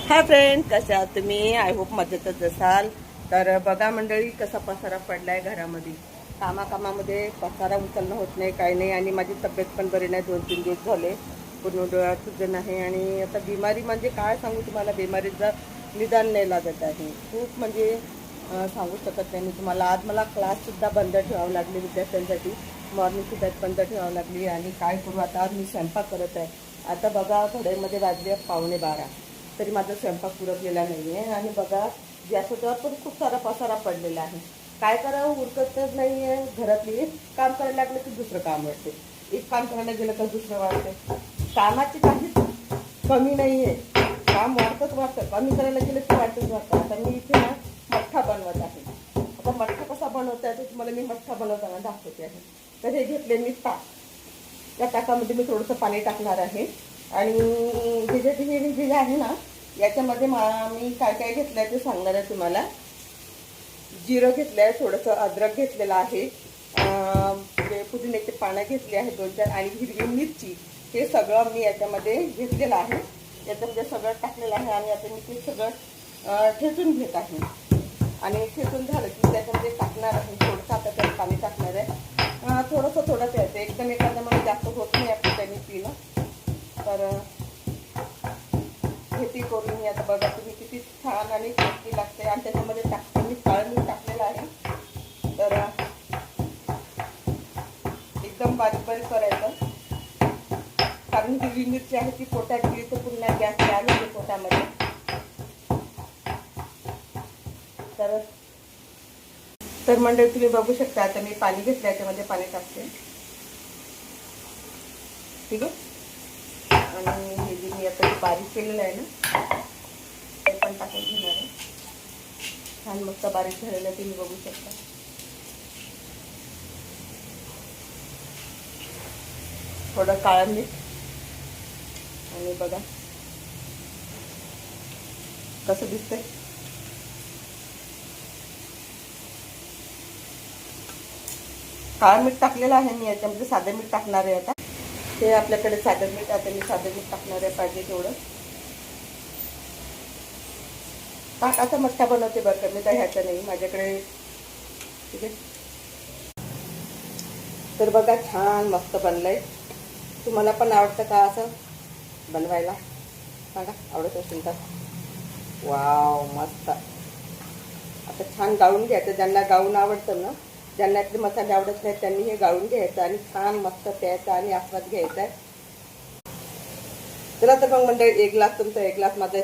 Hi friend, कशा आहात तुम्ही? आय होप मजेतच असाल. तर बघा मंडळी, कसा पसारा पडलाय घरामध्ये. कामामध्ये पसारा उचलणं होत नाही, काही नाही. आणि माझी तब्येत पण बरी नाही, 2-3 दिवस झाले. पूर्ण डोळ्यात सुजन आहे. आणि आता बिमारी म्हणजे काय सांगू तुम्हाला, बिमारीचं निदान नाही लागत आहे. खूप म्हणजे सांगू शकत नाही मी तुम्हाला. आज मला क्लाससुद्धा बंद ठेवावं लागले विद्यार्थ्यांसाठी. मॉर्निंगची बॅच बंद ठेवावं लागली. आणि काय करू आता, आज मी स्वयंपाक करत आहे. आता बघा, घड्यामध्ये वाजले 11:15. तरी माझा स्वयंपाक पुरवलेला नाही आहे. आणि बघा, गॅसवर पण खूप सारा पसारा पडलेला आहे. काय करावं, उरकतच नाही आहे. घरातली एक काम करायला लागलं की दुसरं काम वाटते, एक काम करायला गेलं तर दुसरं वाटते. कामाची काहीच कमी नाही आहे. काम वाटतं, कमी करायला गेलं की वाटतच वाटतं. आता मी इथे ना मठ्ठा बनवत आहे. आता मठ्ठा कसा बनवता येतो तुम्हाला मी मठ्ठा बनवताना दाखवते आहे. तर हे घेतले मी ताक. त्या ताकामध्ये मी थोडंसं पाणी टाकणार आहे. आणि हे जे आहे ना, याच्यामध्ये मी काय काय घेतलं आहे ते सांगणार आहे तुम्हाला. जिरं घेतलं आहे, थोडंसं अद्रक घेतलेलं आहे, पुदिन्याचे पानं घेतले आहे 2-4, आणि हिरवी मिरची. हे सगळं मी याच्यामध्ये घेतलेलं आहे. याच्यामध्ये सगळं टाकलेलं आहे. आणि आता मी ते सगळं ठेचून घेत आहे. आणि ठेचून झालं की त्याच्यामध्ये टाकणार आहे. थोडंसं आता त्यात पाणी टाकणार आहे. थोडं प्यायचं, एकदम एखाद्यामध्ये जास्त होत नाही आपलं त्यांनी पिणं. तर खेती करून मी आता बघा तुम्ही किती छान आणि टेस्टी लागते. आणि त्याच्यामध्ये टाकते मी काळं मीठ टाकलेलं आहे. तर एकदम बारीक बारीक करायचं, कारण हिरवी मिरची आहे ती पोटात गेली तर पुन्हा गॅस आली होते पोटामध्ये. तर मंडळी तुम्ही बघू शकता, आता मी पाणी घेतलं, याच्यामध्ये पाणी टाकते. ठीक आहे. आणि हे जे मी आता बारीक केलेलं आहे ना, ते पण टाकून घेणार आहे. छान मस्त बारीक झालेलं आहे, तुम्ही बघू शकता. थोडं काळं मीठ. आणि बघा कसं दिसतंय. काळं मीठ टाकलेलं आहे मी, याच्यामध्ये साधं मीठ टाकणार आहे. आता हे आपल्याकडे साधं मीठ, आता मी साधं मीठ टाकणार आहे पाहिजे तेवढं. ताकाचा मठ्ठा बनवते बरं का मी, काय ह्याचं नाही माझ्याकडे. ठीक आहे. तर बघा, छान मस्त बनलंय. तुम्हाला पण आवडतं का असं बनवायला? सांगा, आवडत असेल तर. वाव, मस्त. आता छान गाळून घ्यायचं. ज्यांना गाळून आवडतं ना, ज्यांना आपले मसाले आवडत नाहीत, त्यांनी हे गाळून घ्यायचं आणि छान मस्त प्यायचं आणि आस्वाद घ्यायचा आहे. चला तर मग मंडळी, 1 ग्लास तुमचा, 1 ग्लास माझा